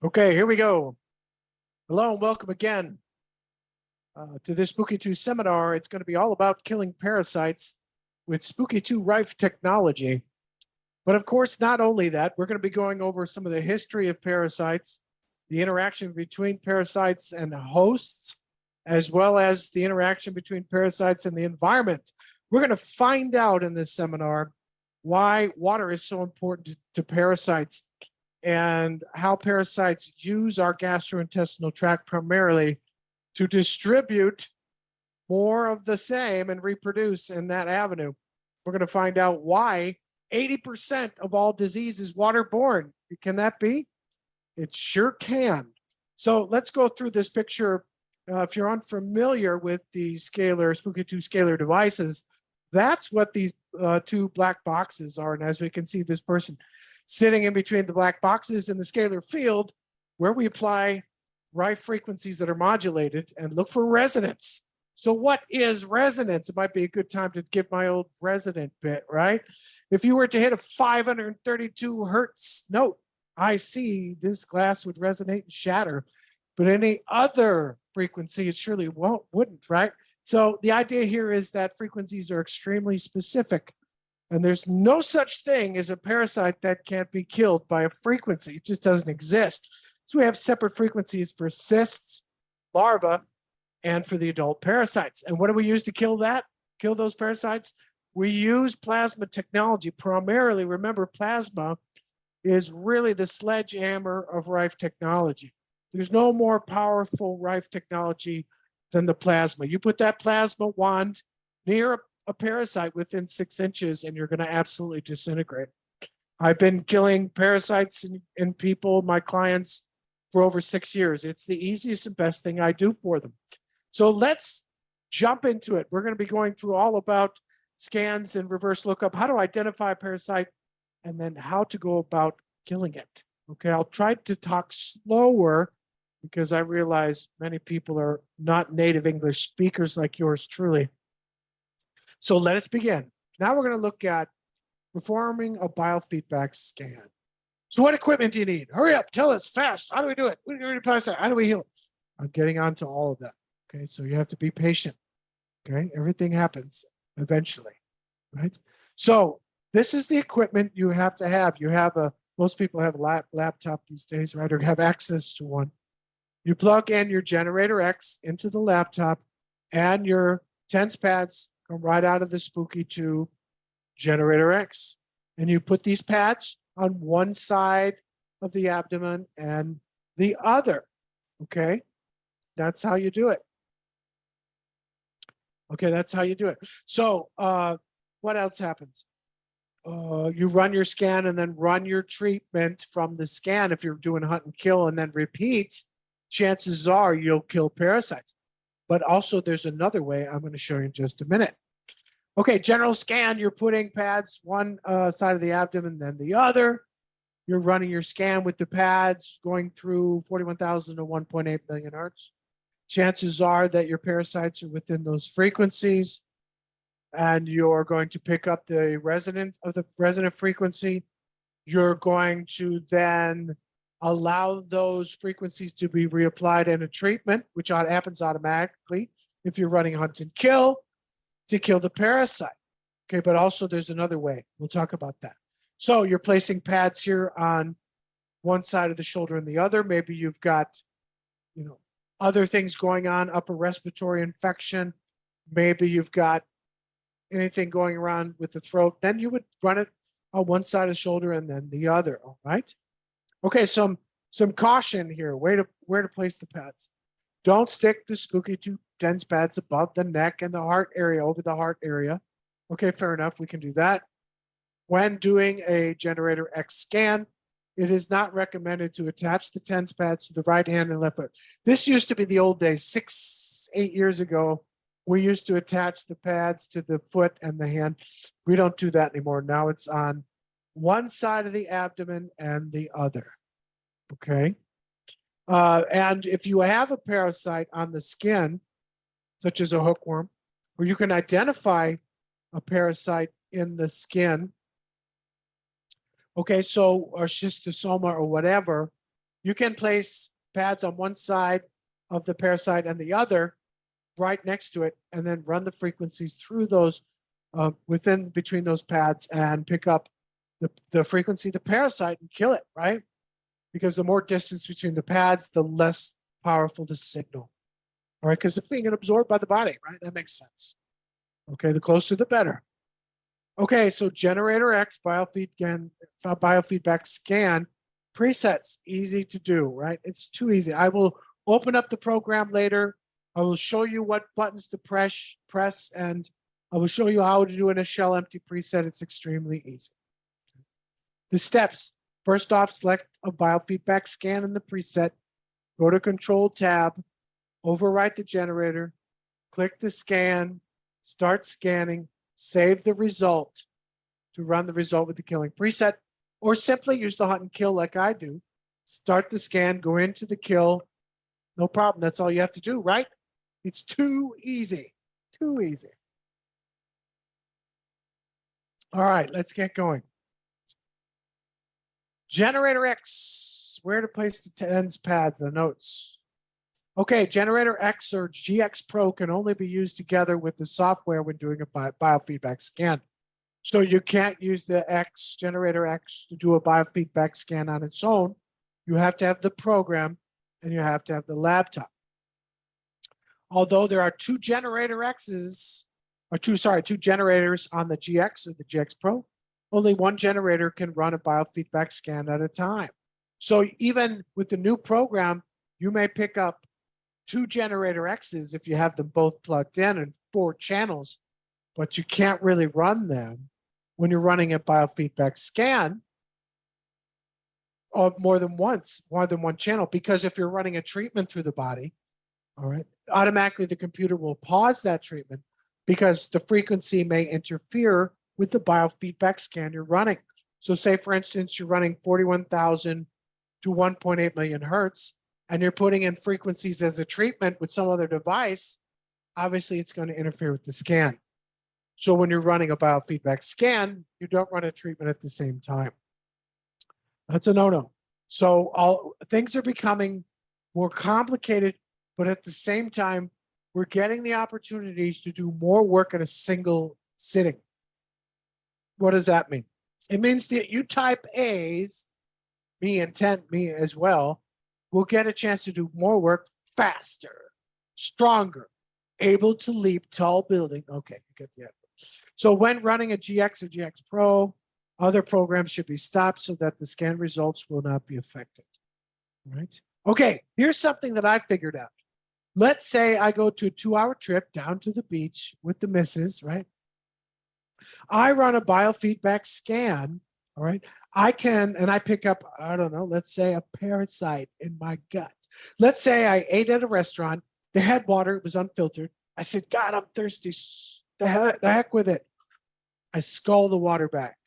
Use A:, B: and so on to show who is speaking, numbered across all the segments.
A: Okay, here we go. Hello and welcome again to this Spooky2 seminar. It's going to be all about killing parasites with Spooky2 Rife technology. But of course, not only that, we're going to be going over some of the history of parasites, the interaction between parasites and hosts, as well as the interaction between parasites and the environment. We're going to find out in this seminar why water is so important to parasites and how parasites use our gastrointestinal tract primarily to distribute more of the same and reproduce in that avenue. We're going to find out why 80% of all disease is waterborne. Can that be? It sure can. So let's go through this picture. If you're unfamiliar with the Scalar, Spooky2 Scalar devices, that's what these two black boxes are. And as we can see, this person sitting in between the black boxes in the scalar field where we apply Rife frequencies that are modulated and look for resonance. So what is resonance? It might be a good time to give my old resonant bit, right? If you were to hit a 532 hertz note, I see this glass would resonate and shatter, but any other frequency, it surely wouldn't, right? So the idea here is that frequencies are extremely specific. And there's no such thing as a parasite that can't be killed by a frequency. It just doesn't exist. So we have separate frequencies for cysts, larvae, and for the adult parasites. And what do we use to kill those parasites? We use plasma technology primarily. Remember, plasma is really the sledgehammer of Rife technology. There's no more powerful Rife technology than the plasma. You put that plasma wand near a parasite within 6 inches and you're going to absolutely disintegrate. I've been killing parasites in people, my clients, for over 6 years. It's the easiest and best thing I do for them. So let's jump into it. We're going to be going through all about scans and reverse lookup, how to identify a parasite, and then how to go about killing it. Okay, I'll try to talk slower because I realize many people are not native English speakers like yours truly. So let us begin. Now we're going to look at performing a biofeedback scan. So what equipment do you need? Hurry up, tell us fast. How do we do it? How do we heal it? I'm getting on to all of that. Okay, so you have to be patient. Okay, everything happens eventually, right? So this is the equipment you have to have. You have most people have a laptop these days, right? Or have access to one. You plug in your generator X into the laptop and your TENS pads come right out of the Spooky2 generator X. And you put these pads on one side of the abdomen and the other. Okay, that's how you do it. Okay, that's how you do it. So what else happens? You run your scan and then run your treatment from the scan. If you're doing hunt and kill and then repeat, chances are you'll kill parasites. But also there's another way I'm going to show you in just a minute. Okay, general scan, you're putting pads one side of the abdomen, then the other. You're running your scan with the pads going through 41,000 to 1.8 million hertz. Chances are that your parasites are within those frequencies and you're going to pick up the resonant frequency. You're going to then allow those frequencies to be reapplied in a treatment, which happens automatically if you're running hunt and kill to kill the parasite. Okay, but also there's another way. We'll talk about that. So you're placing pads here on one side of the shoulder and the other. Maybe you've got, other things going on, upper respiratory infection. Maybe you've got anything going around with the throat. Then you would run it on one side of the shoulder and then the other, all right? Okay, some caution here, where to place the pads. Don't stick the Spooky2 TENS pads above the neck and the heart area, over the heart area. Okay, fair enough, we can do that. When doing a generator X scan, it is not recommended to attach the TENS pads to the right hand and left foot. This used to be the old days, 6-8 years ago. We used to attach the pads to the foot and the hand. We don't do that anymore. Now it's on one side of the abdomen and the other. Okay. And if you have a parasite on the skin, such as a hookworm, or you can identify a parasite in the skin, okay, so or schistosoma or whatever, You can place pads on one side of the parasite and the other right next to it, and then run the frequencies through those between those pads and pick up the frequency of the parasite and kill it, right? Because the more distance between the pads, the less powerful the signal. All right, because it's being absorbed by the body, right? That makes sense. Okay, the closer the better. Okay, so generator X biofeedback scan presets, easy to do, right? It's too easy. I will open up the program later. I will show you what buttons to press, and I will show you how to do in a shell empty preset. It's extremely easy. The steps: first off, select a biofeedback scan in the preset, go to Control tab, overwrite the generator, click the scan, start scanning, save the result to run the result with the killing preset, or simply use the hunt and kill like I do. Start the scan, go into the kill. No problem. That's all you have to do, right? It's too easy. Too easy. All right, let's get going. Generator X, where to place the TENS pads, the notes. Okay, Generator X or GX Pro can only be used together with the software when doing a biofeedback scan. So you can't use the Generator X to do a biofeedback scan on its own. You have to have the program and you have to have the laptop. Although there are two Generator X's, two generators on the GX or the GX Pro, only one generator can run a biofeedback scan at a time. So even with the new program, you may pick up two Generator X's if you have them both plugged in and 4 channels, but you can't really run them when you're running a biofeedback scan of more than one channel, because if you're running a treatment through the body, all right, automatically the computer will pause that treatment because the frequency may interfere with the biofeedback scan you're running. So say, for instance, you're running 41,000 to 1.8 million hertz, and you're putting in frequencies as a treatment with some other device, obviously it's going to interfere with the scan. So when you're running a biofeedback scan, you don't run a treatment at the same time. That's a no-no. So things are becoming more complicated, but at the same time, we're getting the opportunities to do more work in a single sitting. What does that mean? It means that you type A's, me as well, will get a chance to do more work faster, stronger, able to leap tall building. Okay, you get the idea. So when running a GX or GX Pro, other programs should be stopped so that the scan results will not be affected. All right. Okay, here's something that I figured out. Let's say I go to a 2-hour trip down to the beach with the missus, right? I run a biofeedback scan, all right? I pick up, I don't know, let's say a parasite in my gut. Let's say I ate at a restaurant, they had water, it was unfiltered. I said, God, I'm thirsty. The heck with it. I scull the water back.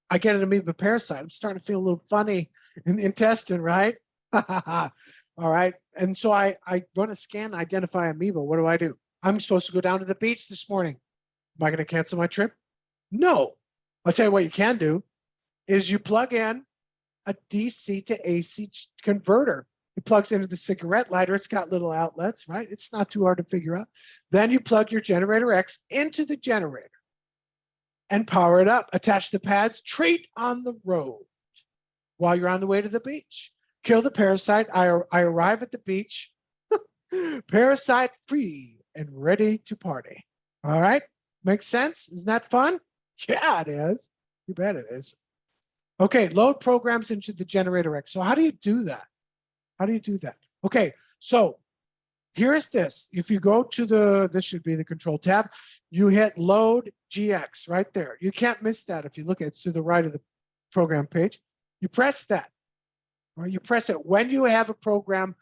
A: I get an amoeba parasite. I'm starting to feel a little funny in the intestine, right? All right. And so I run a scan, identify amoeba. What do? I'm supposed to go down to the beach this morning. Am I going to cancel my trip? No. I'll tell you what you can do is you plug in a DC to AC converter. It plugs into the cigarette lighter. It's got little outlets, right? It's not too hard to figure out. Then you plug your Generator X into the generator and power it up. Attach the pads, treat on the road while you're on the way to the beach. Kill the parasite. I arrive at the beach, parasite free and ready to party. All right? Makes sense? Isn't that fun? Yeah, it is. You bet it is. Okay, load programs into the Generator X. So how do you do that? Okay, so here's this. If you go to this should be the control tab, you hit load GX right there. You can't miss that if you look at it to the right of the program page. You press that, or you press it when you have a program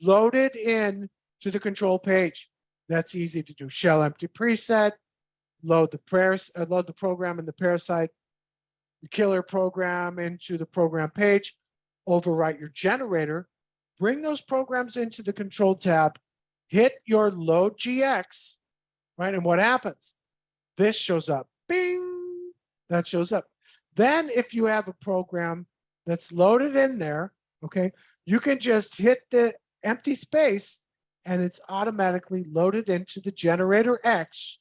A: loaded in to the control page. That's easy to do. Shell empty preset, load the program in the parasite, the killer program into the program page, overwrite your generator, bring those programs into the control tab, hit your load GX, right? And what happens? This shows up. Bing! That shows up. Then if you have a program that's loaded in there, okay, You can just hit the empty space and it's automatically loaded into the generator X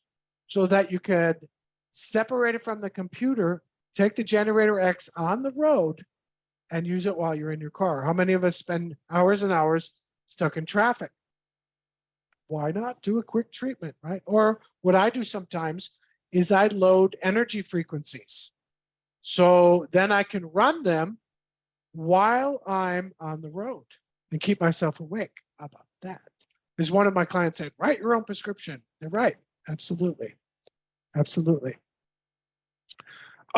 A: so that you could separate it from the computer, take the generator X on the road and use it while you're in your car. How many of us spend hours and hours stuck in traffic? Why not do a quick treatment, right? Or what I do sometimes is I load energy frequencies. So then I can run them while I'm on the road and keep myself awake. How about that? As one of my clients said, write your own prescription. They're right. Absolutely. Absolutely.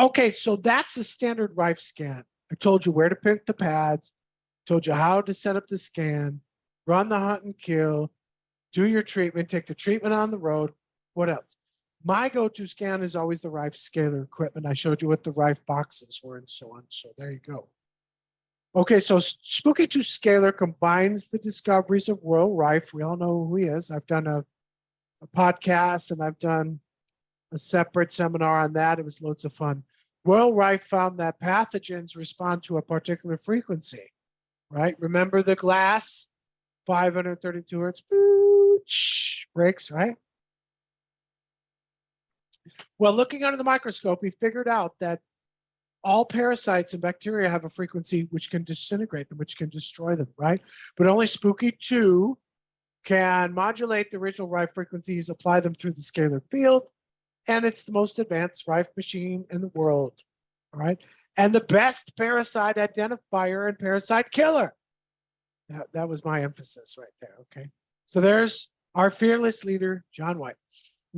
A: Okay, so that's the standard Rife scan. I told you where to pick the pads, told you how to set up the scan, run the hunt and kill, do your treatment, take the treatment on the road. What else? My go-to scan is always the Rife Scalar equipment. I showed you what the Rife boxes were and so on. So there you go. Okay, so Spooky2 Scalar combines the discoveries of Royal Rife. We all know who he is. I've done a podcast and I've done a separate seminar on that. It was loads of fun. Royal Rife found that pathogens respond to a particular frequency, right? Remember the glass, 532 hertz, breaks, right? Well, looking under the microscope, we figured out that all parasites and bacteria have a frequency which can disintegrate them, which can destroy them, right? But only Spooky2 can modulate the original Rife frequencies, apply them through the scalar field, and it's the most advanced Rife machine in the world, all right? And the best parasite identifier and parasite killer. That was my emphasis right there, okay? So there's our fearless leader, John White,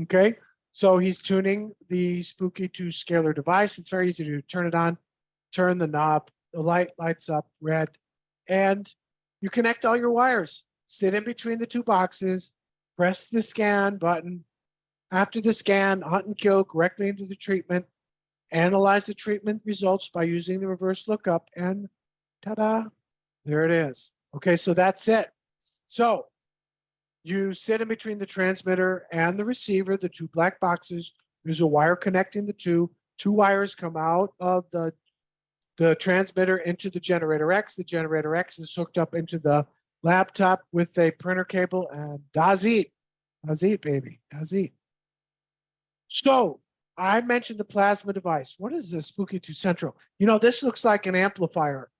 A: okay? So he's tuning the Spooky2 Scalar device. It's very easy to do. Turn it on, turn the knob, the light lights up red, and you connect all your wires. Sit in between the two boxes, press the scan button. After the scan, hunt and kill directly into the treatment, analyze the treatment results by using the reverse lookup, and ta-da, there it is. Okay, so that's it. So you sit in between the transmitter and the receiver, the two black boxes. There's a wire connecting the two. Two wires come out of the transmitter into the generator X. The generator X is hooked up into the laptop with a printer cable, and das it. Das it, baby. Das it. So I mentioned the plasma device. What is this Spooky2 Central? You know, this looks like an amplifier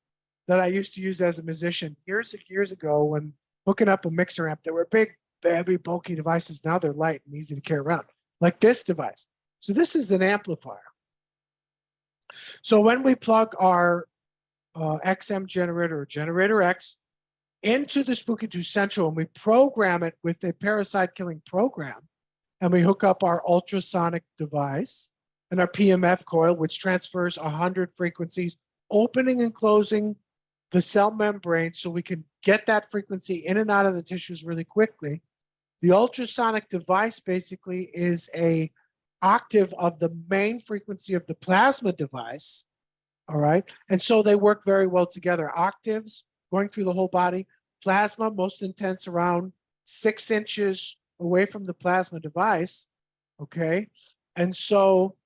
A: that I used to use as a musician years ago when hooking up a mixer amp. They were big, heavy, bulky devices. Now they're light and easy to carry around, like this device. So this is an amplifier. So when we plug our XM generator or generator X into the Spooky2 Central and we program it with a parasite killing program, and we hook up our ultrasonic device and our PMF coil, which transfers 100 frequencies, opening and closing the cell membrane so we can get that frequency in and out of the tissues really quickly. The ultrasonic device basically is a octave of the main frequency of the plasma device, all right? And so they work very well together. Octaves going through the whole body, plasma most intense around 6 inches away from the plasma device, okay? And so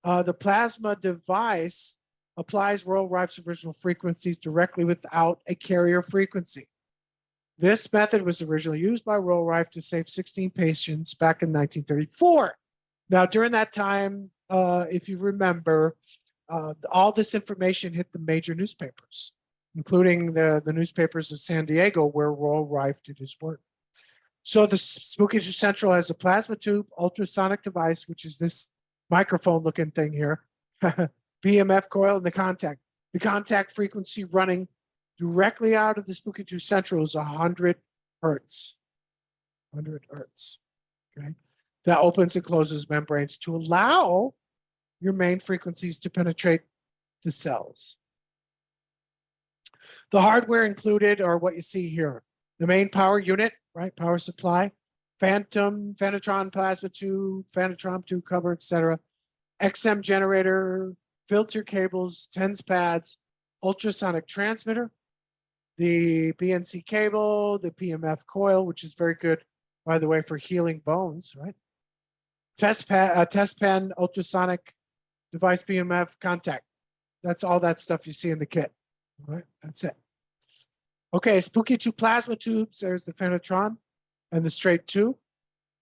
A: the plasma device applies Royal Rife's original frequencies directly without a carrier frequency. This method was originally used by Royal Rife to save 16 patients back in 1934. Now, during that time, if you remember, all this information hit the major newspapers, including the newspapers of San Diego, where Royal Rife did his work. So the Spooky2 Central has a plasma tube, ultrasonic device, which is this microphone looking thing here, PMF coil, and the contact. The contact frequency running directly out of the Spooky2 Central is 100 hertz. 100 hertz, okay? That opens and closes membranes to allow your main frequencies to penetrate the cells. The hardware included are what you see here. The main power unit, right? Power supply, phantom, Phanatron plasma tube, Phanatron tube cover, etc. XM generator, filter cables, TENS pads, ultrasonic transmitter, the BNC cable, the PMF coil, which is very good, by the way, for healing bones, right? Test pen, ultrasonic device, PMF contact. That's all that stuff you see in the kit, all right? That's it. Okay, Spooky2 plasma tubes. There's the Phenotron and the straight tube.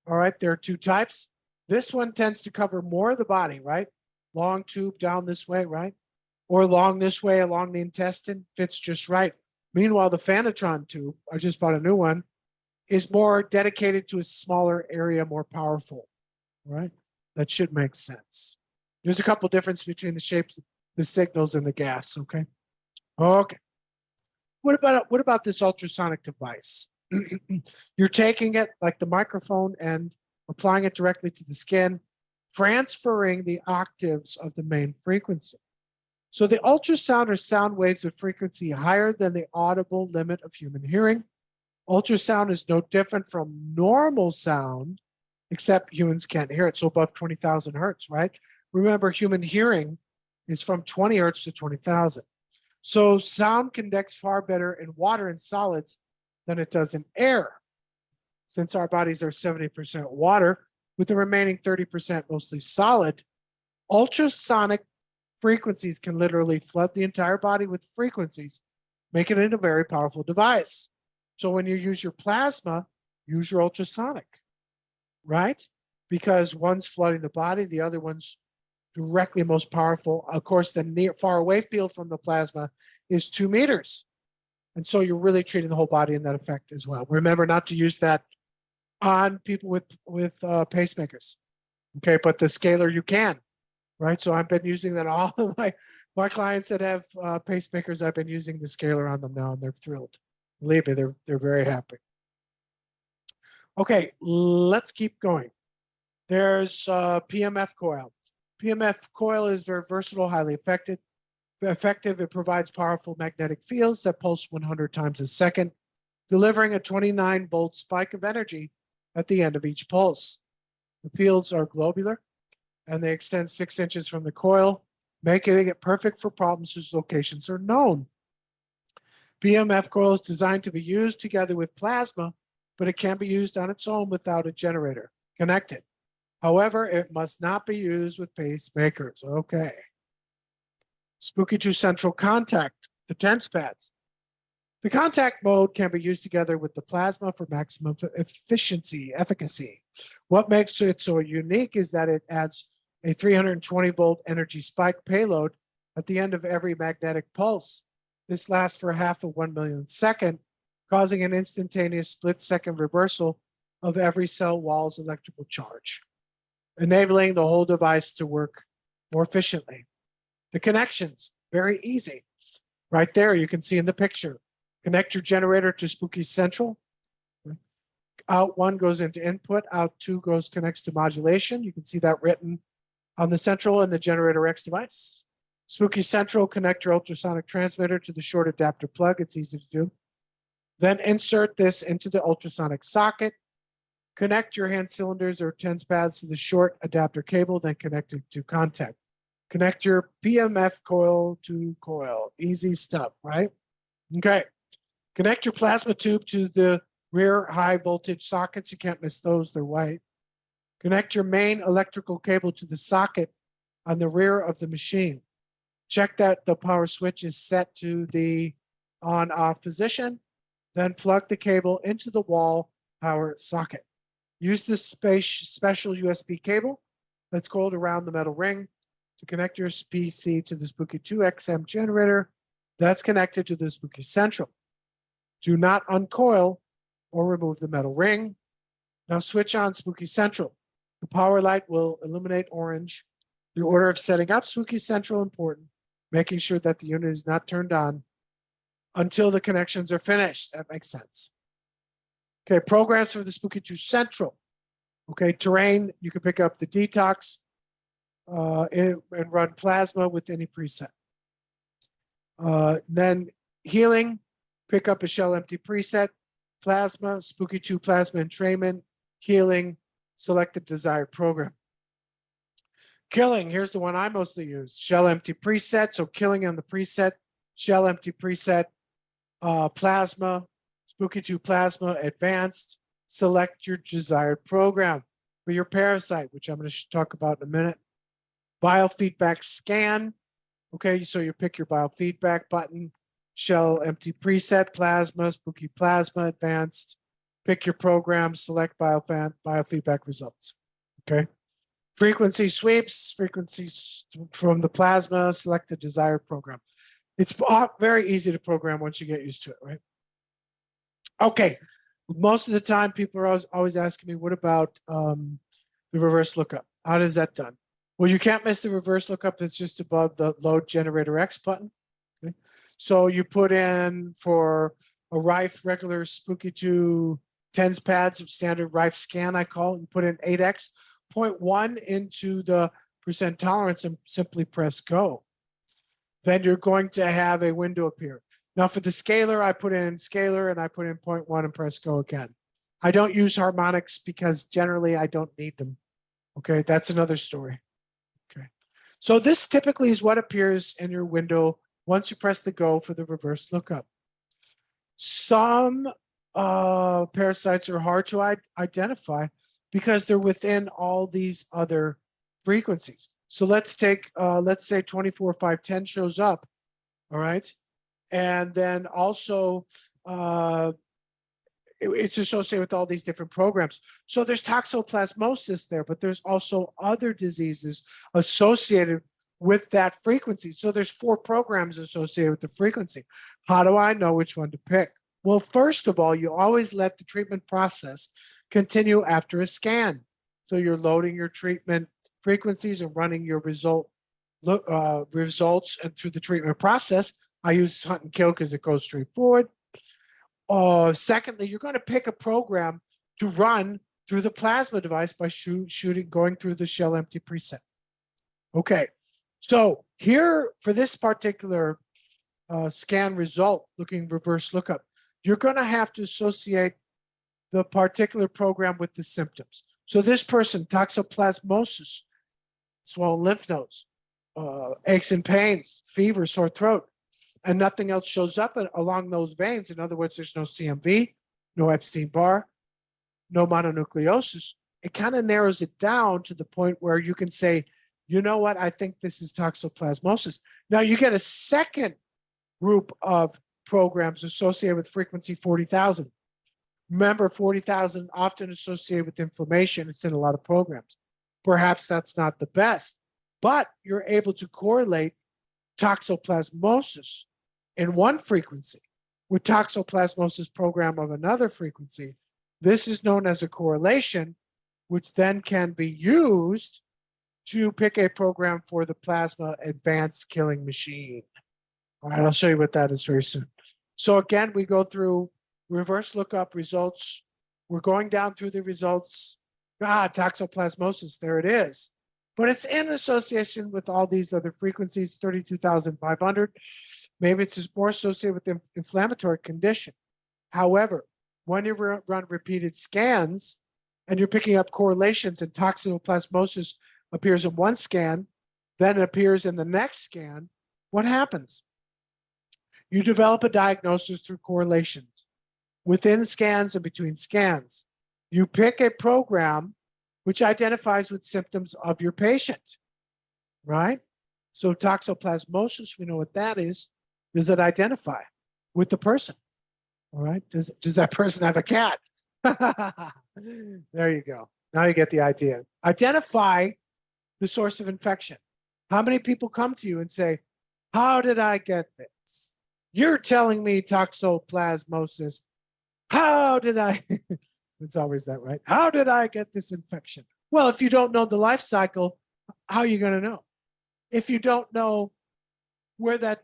A: All right, there are two types. This one tends to cover more of the body, right? Long tube down this way, right? Or long this way along the intestine, fits just right. Meanwhile, the Phenotron tube, I just bought a new one, is more dedicated to a smaller area, more powerful, right? That should make sense. There's a couple difference between the shapes, the signals, and the gas, okay? Okay. What about this ultrasonic device? You're taking it like the microphone and applying it directly to the skin, transferring the octaves of the main frequency. So the ultrasound are sound waves with frequency higher than the audible limit of human hearing. Ultrasound is no different from normal sound, except humans can't hear it. So above 20,000 hertz, right? Remember, human hearing is from 20 hertz to 20,000. So sound conducts far better in water and solids than it does in air. Since our bodies are 70% water, with the remaining 30% mostly solid, ultrasonic frequencies can literally flood the entire body with frequencies, making it a very powerful device. So when you use your plasma, use your ultrasonic, right? Because one's flooding the body, the other one's directly most powerful. Of course, the near far away field from the plasma is 2 meters. And so you're really treating the whole body in that effect as well. Remember not to use that on people with pacemakers. Okay, but the Scalar you can, right? So I've been using that all of my clients that have pacemakers, I've been using the Scalar on them now, and they're thrilled. Believe me, they're very happy. Okay, let's keep going. There's PMF coil. PMF coil is very versatile, highly effective. It provides powerful magnetic fields that pulse 100 times a second, delivering a 29-volt spike of energy at the end of each pulse. The fields are globular, and they extend 6 inches from the coil, making it perfect for problems whose locations are known. PMF coil is designed to be used together with plasma, but it can be used on its own without a generator connected. However, it must not be used with pacemakers. Okay. Spooky2 Central Contact, the TENS pads. The contact mode can be used together with the plasma for maximum efficacy. What makes it so unique is that it adds a 320-volt energy spike payload at the end of every magnetic pulse. This lasts for half of 1 millionth second, causing an instantaneous split-second reversal of every cell wall's electrical charge, enabling the whole device to work more efficiently. The connections, very easy. Right there, you can see in the picture. Connect your generator to Spooky Central. Out 1 goes into input, out 2 connects to modulation. You can see that written on the Central and the Generator X device. Spooky Central, connect your ultrasonic transmitter to the short adapter plug. It's easy to do. Then insert this into the ultrasonic socket. Connect your hand cylinders or TENS pads to the short adapter cable, then connect it to contact. Connect your PMF coil to coil. Easy stuff, right? Okay. Connect your plasma tube to the rear high voltage sockets. You can't miss those, they're white. Connect your main electrical cable to the socket on the rear of the machine. Check that the power switch is set to the on-off position. Then plug the cable into the wall power socket. Use this special USB cable that's coiled around the metal ring to connect your PC to the Spooky2 XM generator that's connected to the Spooky Central. Do not uncoil or remove the metal ring. Now switch on Spooky Central. The power light will illuminate orange. The order of setting up Spooky Central important, making sure that the unit is not turned on until the connections are finished. That makes sense. Okay, programs for the Spooky2 Central. Okay, terrain, you can pick up the detox and run plasma with any preset. Then healing, pick up a shell empty preset, plasma, Spooky2 plasma entrainment, healing, select the desired program. Killing, here's the one I mostly use, shell empty preset. So killing on the preset, shell empty preset, plasma, Spooky2 plasma advanced, select your desired program for your parasite, which I'm going to talk about in a minute. Biofeedback scan. Okay, so you pick your biofeedback button, shell empty preset, plasma, spooky plasma, advanced. Pick your program, select biofeedback results. Okay. Frequency sweeps, frequencies from the plasma, select the desired program. It's very easy to program once you get used to it, right? Okay. Most of the time, people are always asking me, what about the reverse lookup? How does that done? Well, you can't miss the reverse lookup. It's just above the load generator X button. Okay. So you put in for a Rife regular Spooky2 tens pads of standard Rife scan, I call it. You put in 8X, 0.1 into the percent tolerance and simply press go. Then you're going to have a window appear. Now for the Scalar, I put in Scalar and I put in 0.1 and press go again. I don't use harmonics because generally I don't need them. Okay, that's another story. Okay, so this typically is what appears in your window once you press the go for the reverse lookup. Some parasites are hard to identify because they're within all these other frequencies. So let's take, let's say 24510 shows up, all right? And then also it's associated with all these different programs. So there's toxoplasmosis there, but there's also other diseases associated with that frequency. So there's 4 programs associated with the frequency. How do I know which one to pick? Well, first of all, you always let the treatment process continue after a scan. So you're loading your treatment frequencies and running your results and through the treatment process. I use hunt and kill because it goes straight forward. Secondly, you're going to pick a program to run through the plasma device by going through the shell empty preset. Okay, so here for this particular scan result, looking reverse lookup, you're going to have to associate the particular program with the symptoms. So this person, toxoplasmosis, swollen lymph nodes, aches and pains, fever, sore throat, and nothing else shows up along those veins. In other words, there's no CMV, no Epstein-Barr, no mononucleosis. It kind of narrows it down to the point where you can say, you know what, I think this is toxoplasmosis. Now you get a second group of programs associated with frequency 40,000. Remember, 40,000 often associated with inflammation. It's in a lot of programs. Perhaps that's not the best, but you're able to correlate toxoplasmosis in one frequency with toxoplasmosis program of another frequency. This is known as a correlation, which then can be used to pick a program for the plasma advanced killing machine. All right, I'll show you what that is very soon. So again, we go through reverse lookup results. We're going down through the results. Toxoplasmosis, there it is. But it's in association with all these other frequencies, 32,500. Maybe it's just more associated with the inflammatory condition. However, when you run repeated scans and you're picking up correlations and toxoplasmosis appears in one scan, then it appears in the next scan, what happens? You develop a diagnosis through correlations. Within scans and between scans, you pick a program which identifies with symptoms of your patient, right? So toxoplasmosis, we know what that is. Does it identify with the person? All right. Does that person have a cat? There you go. Now you get the idea. Identify the source of infection. How many people come to you and say, how did I get this? You're telling me toxoplasmosis. How did I? It's always that, right? How did I get this infection? Well, if you don't know the life cycle, how are you going to know? If you don't know where that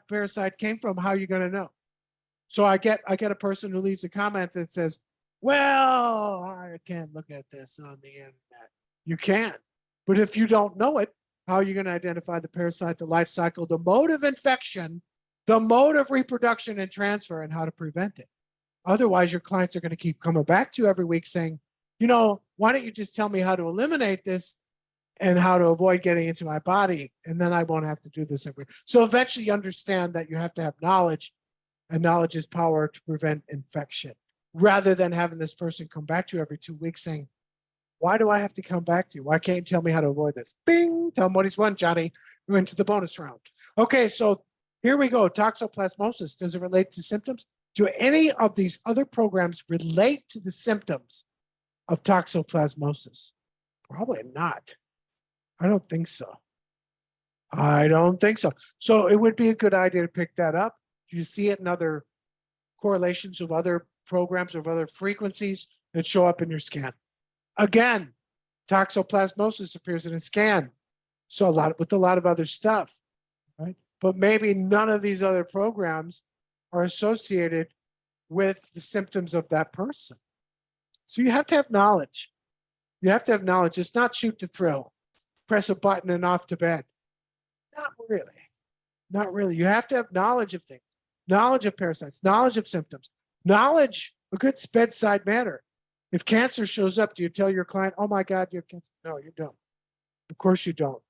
A: parasite came from, how are you going to know? So I get a person who leaves a comment that says, well, I can't look at this on the internet. You can. But if you don't know it, how are you going to identify the parasite, the life cycle, the mode of infection, the mode of reproduction and transfer, and how to prevent it? Otherwise, your clients are going to keep coming back to you every week saying, you know, why don't you just tell me how to eliminate this and how to avoid getting into my body, and then I won't have to do this every. So eventually you understand that you have to have knowledge, and knowledge is power to prevent infection, rather than having this person come back to you every 2 weeks saying, why do I have to come back to you? Why can't you tell me how to avoid this? Bing, tell him what he's won, Johnny. We're into the bonus round. Okay, so Here we go. Toxoplasmosis. Does it relate to symptoms? Do any of these other programs relate to the symptoms of toxoplasmosis? Probably not. I don't think so. I don't think so. So it would be a good idea to pick that up. Do you see it in other correlations of other programs of other frequencies that show up in your scan? Again, toxoplasmosis appears in a scan. So with a lot of other stuff, right? But maybe none of these other programs are associated with the symptoms of that person. So you have to have knowledge. You have to have knowledge. It's not shoot to thrill, press a button and off to bed. Not really. Not really. You have to have knowledge of things, knowledge of parasites, knowledge of symptoms, knowledge, a good bedside manner. If cancer shows up, do you tell your client, oh my God, you have cancer? No, you don't. Of course you don't.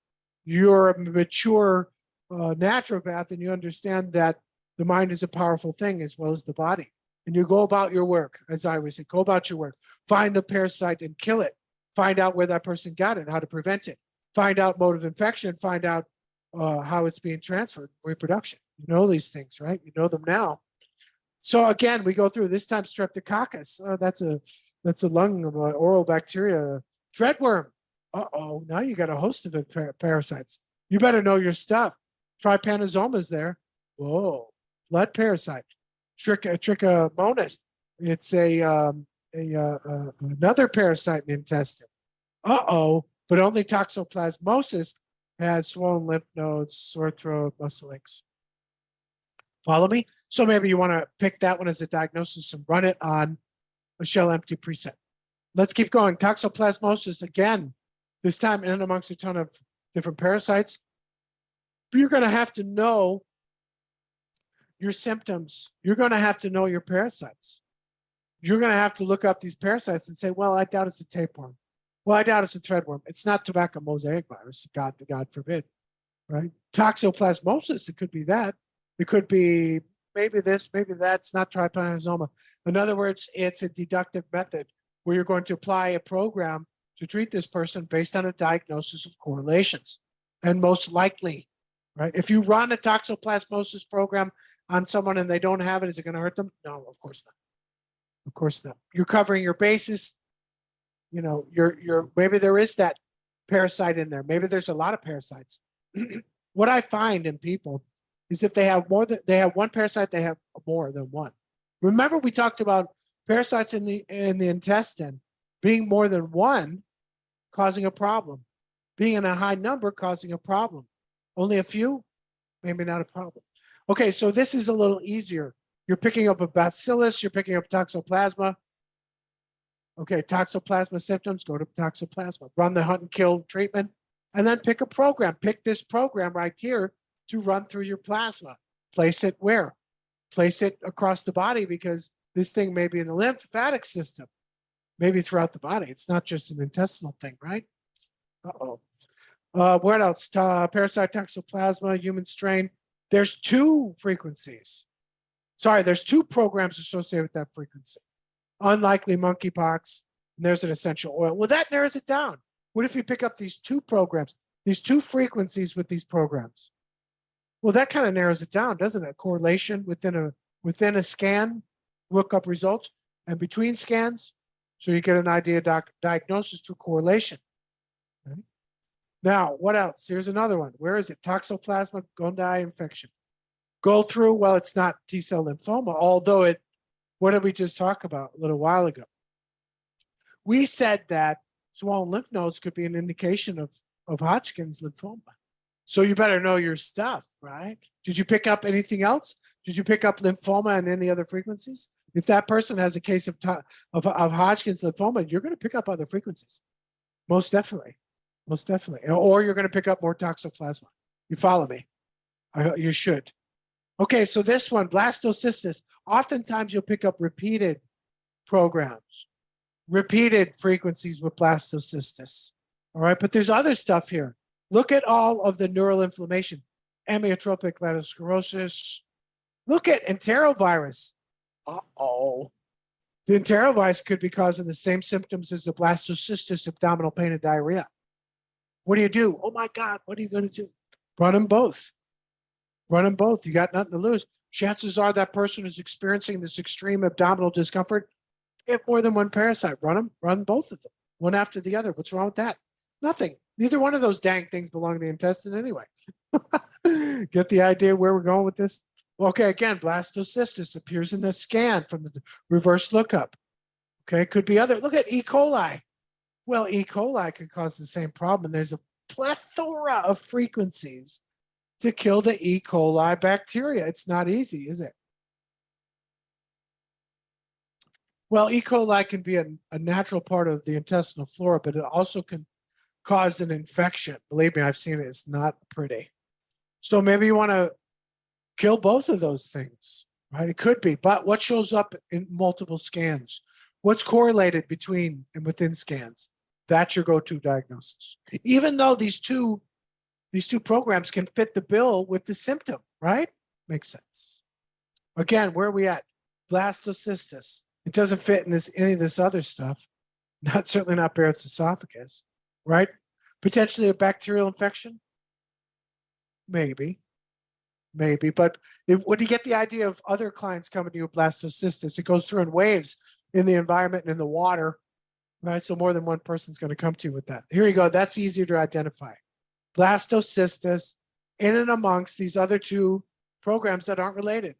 A: You're a mature naturopath and you understand that the mind is a powerful thing as well as the body. And you go about your work, as I always say, go about your work. Find the parasite and kill it. Find out where that person got it, how to prevent it. Find out mode of infection, find out how it's being transferred, reproduction. You know these things, right? You know them now. So again, we go through this time streptococcus. That's a lung of an oral bacteria. Threadworm. Uh-oh, now you got a host of parasites. You better know your stuff. Trypanosomas there. Whoa, blood parasite. Trichomonas. It's another parasite in the intestine. Uh-oh, but only toxoplasmosis has swollen lymph nodes, sore throat, muscle aches. Follow me? So maybe you want to pick that one as a diagnosis and run it on a shell empty preset. Let's keep going. Toxoplasmosis again, this time in amongst a ton of different parasites. But you're going to have to know your symptoms. You're going to have to know your parasites. You're going to have to look up these parasites and say, well, I doubt it's a tapeworm. Well, I doubt it's a threadworm. It's not tobacco mosaic virus, God forbid, right? Toxoplasmosis, it could be that. It could be maybe this, maybe that's not trypanosoma. In other words, it's a deductive method where you're going to apply a program to treat this person based on a diagnosis of correlations. And most likely, right? If you run a toxoplasmosis program on someone and they don't have it, is it going to hurt them? No, of course not. Of course not. You're covering your bases. You know, you're maybe there is that parasite in there. Maybe there's a lot of parasites. What I find in people is if they have one parasite, they have more than one. Remember, we talked about parasites in the intestine being more than one causing a problem, being in a high number causing a problem. Only a few, maybe not a problem. Okay, so this is a little easier. You're picking up a bacillus, you're picking up toxoplasma. Okay, toxoplasma symptoms, go to toxoplasma. Run the hunt and kill treatment, and then pick a program. Pick this program right here to run through your plasma. Place it where? Place it across the body because this thing may be in the lymphatic system, maybe throughout the body. It's not just an intestinal thing, right? Uh-oh. What else? Parasite toxoplasma, human strain. There's two frequencies. Sorry, there's two programs associated with that frequency. Unlikely monkeypox, and there's an essential oil. Well, that narrows it down. What if you pick up these two programs, these two frequencies with these programs? Well, that kind of narrows it down, doesn't it? Correlation within a scan, look up results, and between scans, so you get an idea of diagnosis through correlation. Okay. Now, what else? Here's another one. Where is it? Toxoplasma gondii infection. Go through, well, it's not T-cell lymphoma, although it, what did we just talk about a little while ago? We said that swollen lymph nodes could be an indication of Hodgkin's lymphoma. So you better know your stuff, right? Did you pick up anything else? Did you pick up lymphoma and any other frequencies? If that person has a case of Hodgkin's lymphoma, you're going to pick up other frequencies. Most definitely. Most definitely. Or you're going to pick up more toxoplasma. You follow me? You should. Okay, so this one, blastocystis. Oftentimes you'll pick up repeated programs, repeated frequencies with blastocystis. All right, but there's other stuff here. Look at all of the neural inflammation, amyotrophic laterosclerosis. Look at enterovirus. Uh-oh. The enterovirus could be causing the same symptoms as the blastocystis, abdominal pain and diarrhea. What do you do? Oh my God, what are you going to do? Run them both. Run them both. You got nothing to lose. Chances are that person is experiencing this extreme abdominal discomfort. If more than one parasite, run both of them, one after the other. What's wrong with that? Nothing. Neither one of those dang things belong to the intestine anyway. Get the idea where we're going with this? Okay, again, blastocystis appears in the scan from the reverse lookup. Okay, could be other. Look at E. coli. Well, E. coli could cause the same problem. There's a plethora of frequencies to kill the E. coli bacteria. It's not easy, is it? Well, E. coli can be a natural part of the intestinal flora, but it also can cause an infection. Believe me, I've seen it. It's not pretty. So maybe you want to kill both of those things, right? It could be, but what shows up in multiple scans? What's correlated between and within scans? That's your go-to diagnosis. Even though these two programs can fit the bill with the symptom, right? Makes sense. Again, where are we at? Blastocystis. It doesn't fit in any of this other stuff. Certainly not Barrett's esophagus, right? Potentially a bacterial infection? Maybe. But when you get the idea of other clients coming to you with blastocystis, it goes through in waves in the environment and in the water, right? So more than one person's going to come to you with that. Here you go. That's easier to identify. Blastocystis in and amongst these other two programs that aren't related.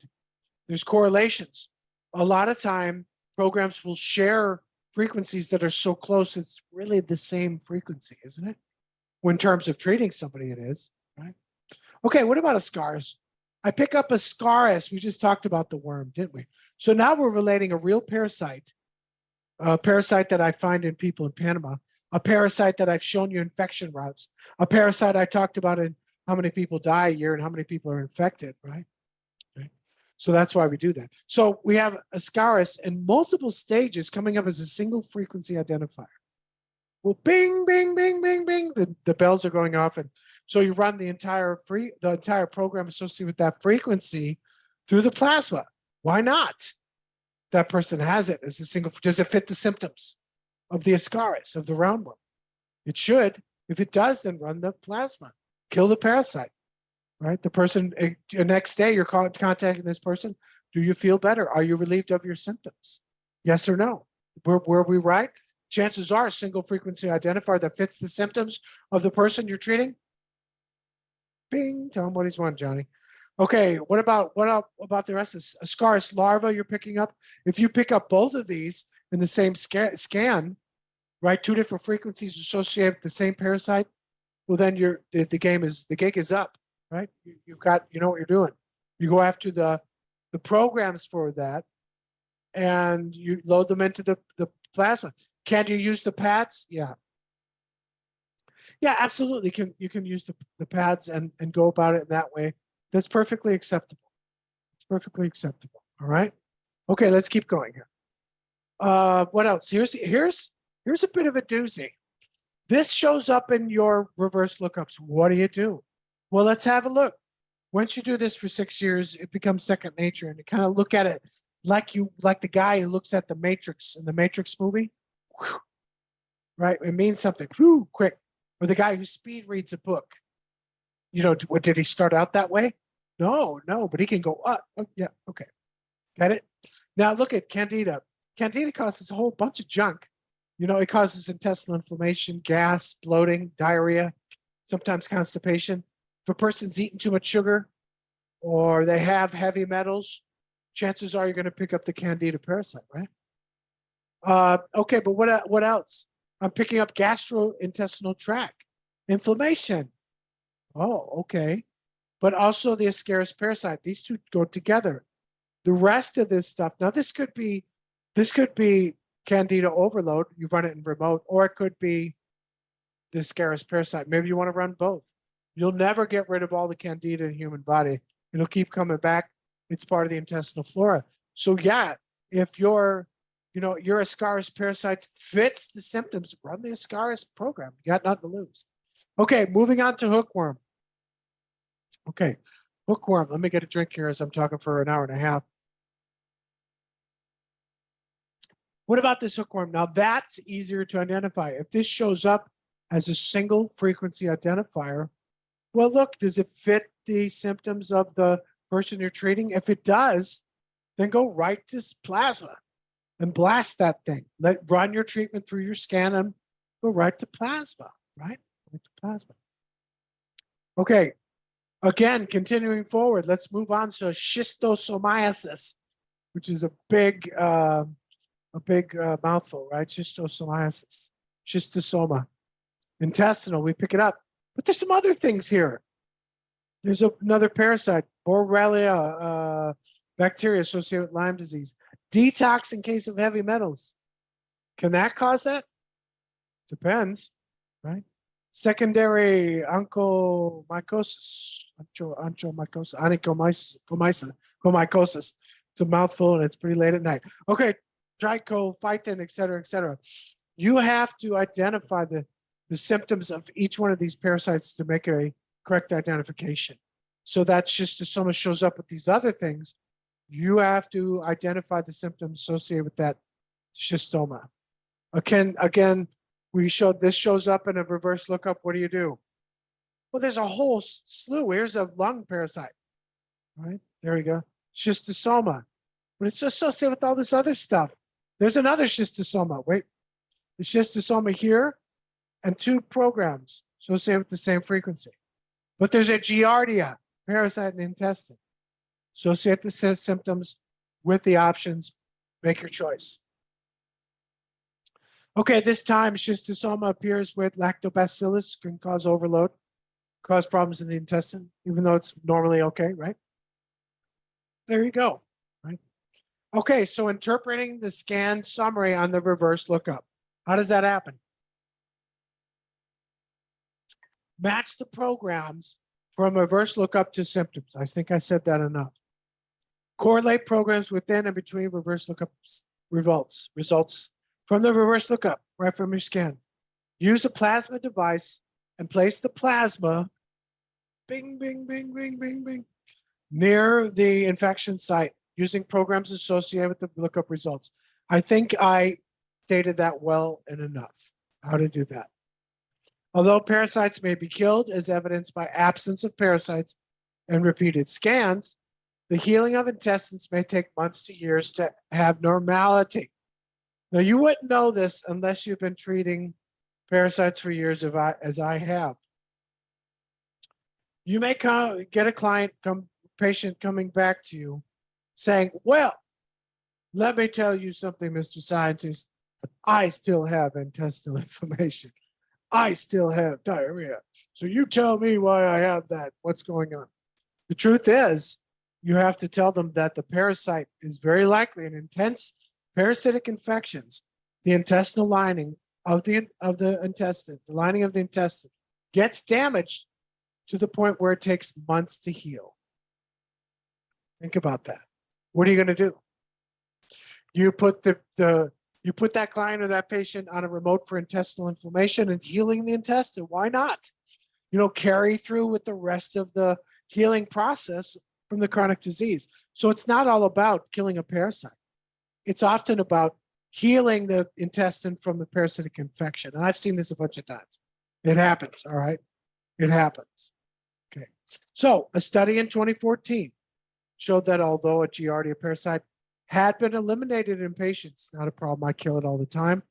A: There's correlations. A lot of time, programs will share frequencies that are so close, it's really the same frequency, isn't it? When in terms of treating somebody, it is, right? Okay, what about Ascaris? I pick up Ascaris. We just talked about the worm, didn't we? So now we're relating a real parasite, a parasite that I find in people in Panama, a parasite that I've shown you infection routes, a parasite I talked about in how many people die a year and how many people are infected, right? Okay. So that's why we do that. So we have Ascaris in multiple stages coming up as a single frequency identifier. Well, bing, bing, bing, bing, bing. The bells are going off, and so you run the entire program associated with that frequency through the plasma. Why not? That person has it as a single. Does it fit the symptoms of the Ascaris, of the roundworm? It should. If it does, then run the plasma. Kill the parasite, right? The person, the next day you're contacting this person. Do you feel better? Are you relieved of your symptoms? Yes or no? Were we right? Chances are a single frequency identifier that fits the symptoms of the person you're treating. Bing, tell him what he's won, Johnny. Okay, what about the rest of Ascaris larva you're picking up? If you pick up both of these in the same scan, right, two different frequencies associated with the same parasite, well then the gig is up, right? You know what you're doing. You go after the programs for that, and you load them into the plasma. Can you use the pads? Yeah. Yeah, absolutely. You can use the pads and go about it in that way. That's perfectly acceptable. It's perfectly acceptable. All right. Okay, let's keep going here. What else? Here's a bit of a doozy. This shows up in your reverse lookups. What do you do? Well, let's have a look. Once you do this for 6 years, it becomes second nature, and you kind of look at it like the guy who looks at the Matrix in the Matrix movie. Whew. Right? It means something. Whew, quick. Or the guy who speed reads a book. You know, did he start out that way? No, but he can go up. Oh, yeah, okay. Got it? Now look at Candida. Candida causes a whole bunch of junk. You know, it causes intestinal inflammation, gas, bloating, diarrhea, sometimes constipation. If a person's eating too much sugar or they have heavy metals, chances are you're going to pick up the Candida parasite, right? Okay, but what else? I'm picking up gastrointestinal tract inflammation. Oh, okay. But also the Ascaris parasite. These two go together. The rest of this stuff. Now, this could be Candida overload. You run it in remote, or it could be the Ascaris parasite. Maybe you want to run both. You'll never get rid of all the Candida in the human body. It'll keep coming back. It's part of the intestinal flora. So yeah, if your Ascaris parasite fits the symptoms, run the Ascaris program. You got nothing to lose. Okay, moving on to hookworm. Okay, hookworm. Let me get a drink here as I'm talking for an hour and a half. What about this hookworm? Now that's easier to identify. If this shows up as a single frequency identifier, well, look, does it fit the symptoms of the person you're treating? If it does, then go right to plasma and blast that thing. Run your treatment through your scan and go right to plasma, right? Right to plasma. Okay, again, continuing forward, let's move on to schistosomiasis, which is a big mouthful, right? Schistosomiasis, schistosoma, intestinal. We pick it up, but there's some other things here. There's another parasite, Borrelia bacteria associated with Lyme disease. Detox in case of heavy metals. Can that cause that? Depends, right? Secondary onychomycosis, onychomycosis. It's a mouthful and it's pretty late at night. Okay, trichophyton, et cetera, You have to identify the symptoms of each one of these parasites to make a correct identification. So that schistosoma shows up with these other things. You have to identify the symptoms associated with that schistoma. Again, we showed this shows up in a reverse lookup. What do? Well, there's a whole slew. Here's a lung parasite, right? There we go. Schistosoma. But it's associated with all this other stuff. There's another schistosoma. Wait, the schistosoma here and 2 programs associated with the same frequency. But there's a Giardia parasite in the intestine. Associate the symptoms with the options. Make your choice. Okay, this time schistosoma appears with lactobacillus, can cause overload, cause problems in the intestine, even though it's normally okay, right? There you go, right? Okay, so interpreting the scan summary on the reverse lookup. How does that happen? Match the programs from reverse lookup to symptoms. I think I said that enough. Correlate programs within and between reverse lookup results from the reverse lookup, right from your scan. Use a plasma device and place the plasma, bing, bing, bing, bing, bing, bing, near the infection site using programs associated with the lookup results. I think I stated that well and enough, how to do that. Although parasites may be killed, as evidenced by absence of parasites and repeated scans, the healing of intestines may take months to years to have normality. Now, you wouldn't know this unless you've been treating parasites for years, as I have. You may get a patient coming back to you saying, well, let me tell you something, Mr. Scientist. I still have intestinal inflammation. I still have diarrhea. So you tell me why I have that. What's going on? The truth is, you have to tell them that the parasite is very likely an intense parasitic infections. The intestinal lining of the intestine, the lining of the intestine, gets damaged to the point where it takes months to heal. Think about that. What are you going to do? You put you put that client or that patient on a remote for intestinal inflammation and healing the intestine. Why not? Carry through with the rest of the healing process from the chronic disease. So it's not all about killing a parasite. It's often about healing the intestine from the parasitic infection. And I've seen this a bunch of times. It happens, all right? It happens. Okay. So a study in 2014 showed that although a Giardia parasite had been eliminated in patients, not a problem, I kill it all the time,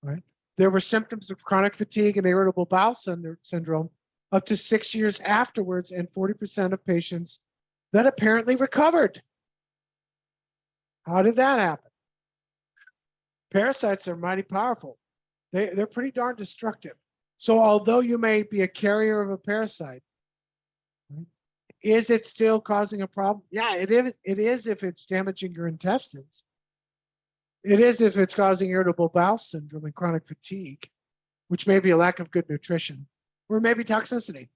A: right? There were symptoms of chronic fatigue and irritable bowel syndrome up to 6 years afterwards, and 40% of patients that apparently recovered. How did that happen? Parasites are mighty powerful. They're pretty darn destructive. So although you may be a carrier of a parasite, right, is it still causing a problem? Yeah, it is if it's damaging your intestines. It is if it's causing irritable bowel syndrome and chronic fatigue, which may be a lack of good nutrition, or maybe toxicity,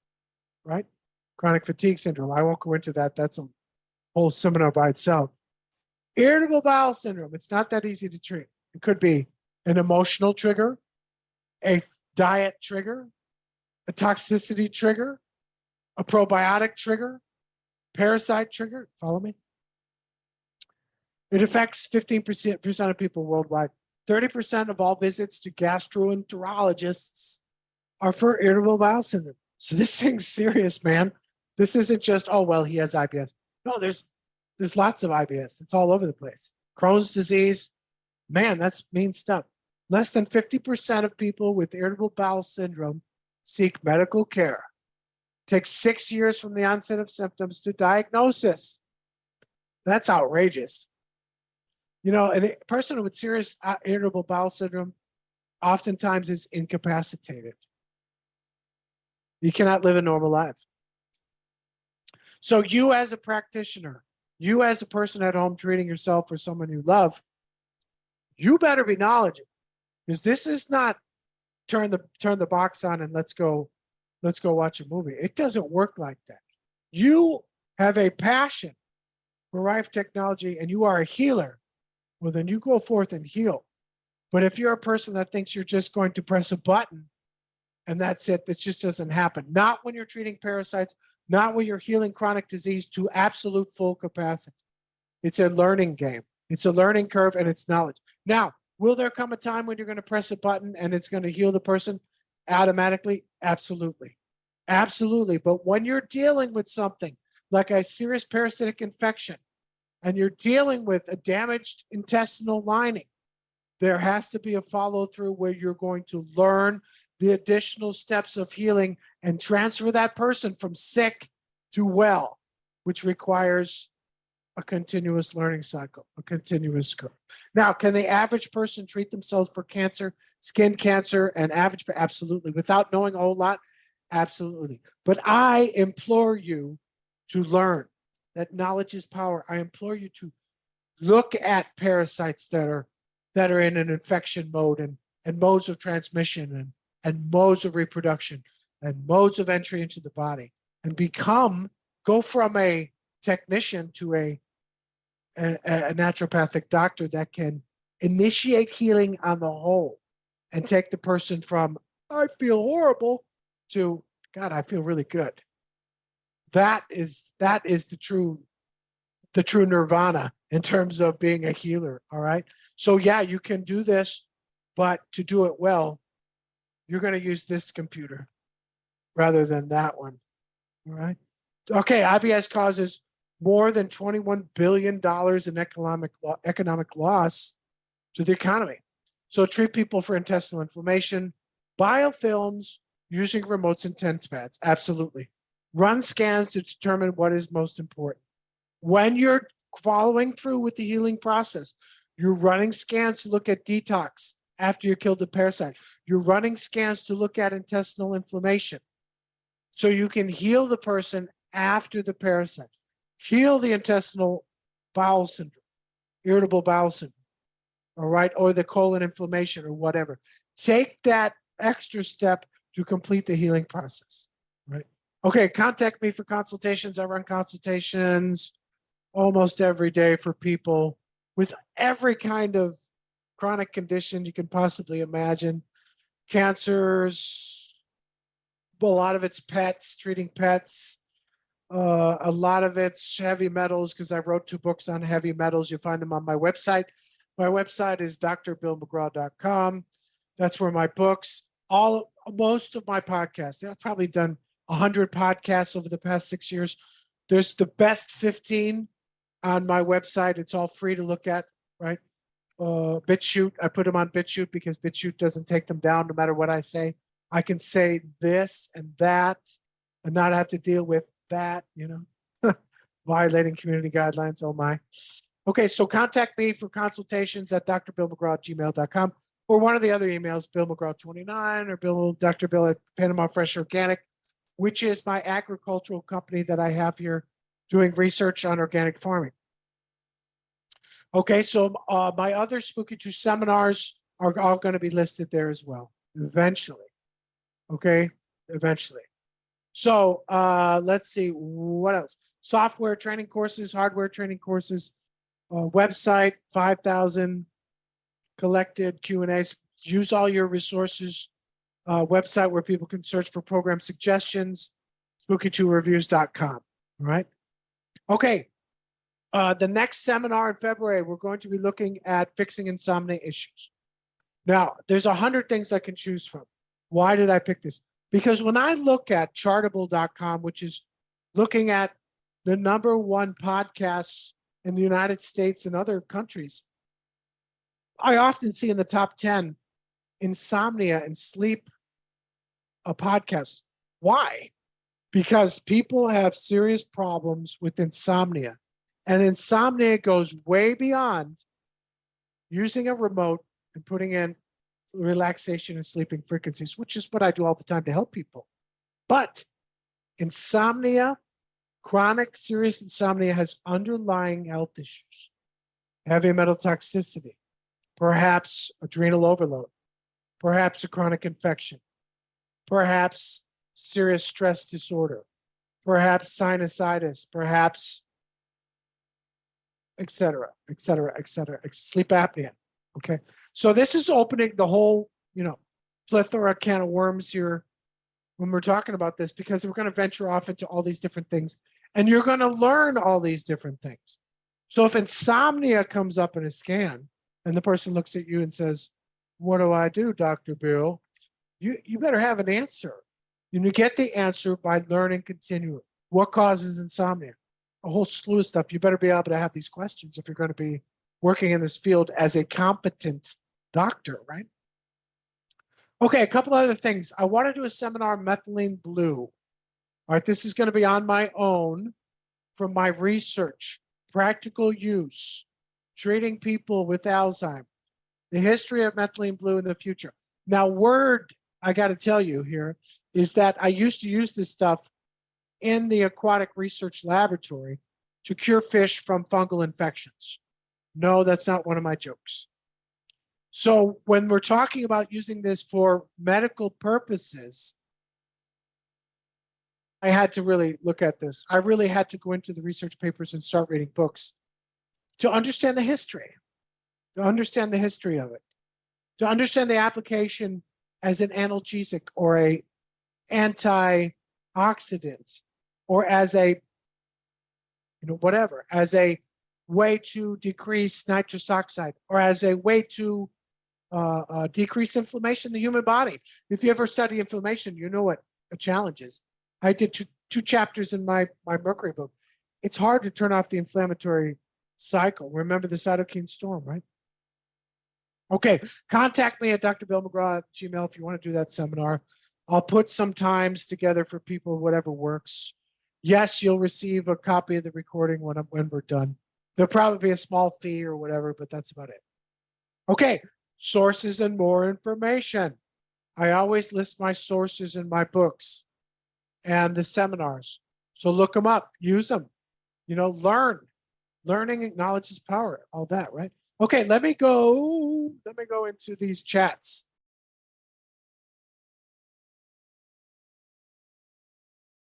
A: right? Chronic fatigue syndrome. I won't go into that. That's a whole seminar by itself. Irritable bowel syndrome. It's not that easy to treat. It could be an emotional trigger, a diet trigger, a toxicity trigger, a probiotic trigger, parasite trigger. Follow me? It affects 15% of people worldwide. 30% of all visits to gastroenterologists are for irritable bowel syndrome. So this thing's serious, man. This isn't just, oh, well, he has IBS. No, there's lots of IBS. It's all over the place. Crohn's disease, man, that's mean stuff. Less than 50% of people with irritable bowel syndrome seek medical care. It takes 6 years from the onset of symptoms to diagnosis. That's outrageous. You know, a person with serious irritable bowel syndrome oftentimes is incapacitated. You cannot live a normal life. So you as a practitioner, you as a person at home treating yourself or someone you love, you better be knowledgeable, because this is not turn the box on and let's go watch a movie. It doesn't work like that. You have a passion for Rife technology and you are a healer. Well, then you go forth and heal. But if you're a person that thinks you're just going to press a button and that's it, that just doesn't happen. Not when you're treating parasites, not when you're healing chronic disease to absolute full capacity. It's a learning game. It's a learning curve and it's knowledge. Now, will there come a time when you're going to press a button and it's going to heal the person automatically? Absolutely. Absolutely. But when you're dealing with something like a serious parasitic infection and you're dealing with a damaged intestinal lining, there has to be a follow through where you're going to learn the additional steps of healing and transfer that person from sick to well, which requires a continuous learning cycle, a continuous curve. Now, can the average person treat themselves for cancer, skin cancer, and average? Absolutely. Without knowing a whole lot? Absolutely. But I implore you to learn that knowledge is power. I implore you to look at parasites that are in an infection mode and modes of transmission and modes of reproduction and modes of entry into the body, and go from a technician to a naturopathic doctor that can initiate healing on the whole and take the person from, I feel horrible, to, God, I feel really good. That is the true nirvana in terms of being a healer. All right. So yeah, you can do this, but to do it well, you're going to use this computer rather than that one. All right. Okay. IBS causes more than $21 billion in economic loss to the economy. So treat people for intestinal inflammation, biofilms, using remotes and test pads. Absolutely. Run scans to determine what is most important. When you're following through with the healing process, you're running scans to look at detox after you killed the parasite. You're running scans to look at intestinal inflammation so you can heal the person after the parasite. Heal the intestinal bowel syndrome, irritable bowel syndrome, all right, or the colon inflammation or whatever. Take that extra step to complete the healing process, right? Okay, contact me for consultations. I run consultations almost every day for people with every kind of chronic condition you can possibly imagine. Cancers, a lot of it's pets, treating pets. A lot of it's heavy metals, because I wrote 2 books on heavy metals. You'll find them on my website. My website is drbillmcgraw.com. That's where my books, most of my podcasts, I've probably done 100 podcasts over the past 6 years. There's the best 15 on my website. It's all free to look at, right? BitChute, I put them on BitChute because BitChute doesn't take them down no matter what I say. I can say this and that and not have to deal with that, violating community guidelines. Oh my. Okay, so contact me for consultations at drbillmcgraw@gmail.com or one of the other emails, billmcgraw29 or Dr. Bill at Panama Fresh Organic, which is my agricultural company that I have here doing research on organic farming. Okay, so my other Spooky2 seminars are all going to be listed there as well, eventually. Okay, eventually. So let's see, what else? Software training courses, hardware training courses, website, 5,000 collected Q&As. Use all your resources. Website where people can search for program suggestions, spooky2reviews.com. All right. Okay. The next seminar in February, we're going to be looking at fixing insomnia issues. Now, there's 100 things I can choose from. Why did I pick this? Because when I look at chartable.com, which is looking at the #1 podcasts in the United States and other countries, I often see in the top 10 insomnia and sleep podcasts. Why? Because people have serious problems with insomnia. And insomnia goes way beyond using a remote and putting in relaxation and sleeping frequencies, which is what I do all the time to help people. But insomnia, chronic serious insomnia, has underlying health issues, heavy metal toxicity, perhaps adrenal overload, perhaps a chronic infection, perhaps serious stress disorder, perhaps sinusitis, perhaps et cetera, et cetera, et cetera, sleep apnea. Okay. So this is opening the whole, plethora can of worms here when we're talking about this, because we're going to venture off into all these different things and you're going to learn all these different things. So if insomnia comes up in a scan and the person looks at you and says, "What do I do, Dr. Bill?" You better have an answer. You get the answer by learning continually. What causes insomnia? A whole slew of stuff. You better be able to have these questions if you're going to be working in this field as a competent doctor, right? Okay, a couple other things. I want to do a seminar on methylene blue. All right, this is going to be on my own from my research, practical use, treating people with Alzheimer's, the history of methylene blue in the future. Now, word I got to tell you here is that I used to use this stuff in the aquatic research laboratory to cure fish from fungal infections. No, that's not one of my jokes. So when we're talking about using this for medical purposes, I had to really look at this. I really had to go into the research papers and start reading books to understand the history, of it, to understand the application as an analgesic or a antioxidant, or as a, whatever, as a way to decrease nitrous oxide, or as a way to decrease inflammation in the human body. If you ever study inflammation, you know what a challenge is. I did two chapters in my mercury book. It's hard to turn off the inflammatory cycle. Remember the cytokine storm, right? Okay, contact me at drbillmcgraw@gmail if you want to do that seminar. I'll put some times together for people, whatever works. Yes, you'll receive a copy of the recording when we're done. There'll probably be a small fee or whatever, but that's about it. Okay, sources and more information. I always list my sources in my books and the seminars. So look them up, use them, learn. Learning, knowledge is power, all that, right? Okay, let me go into these chats.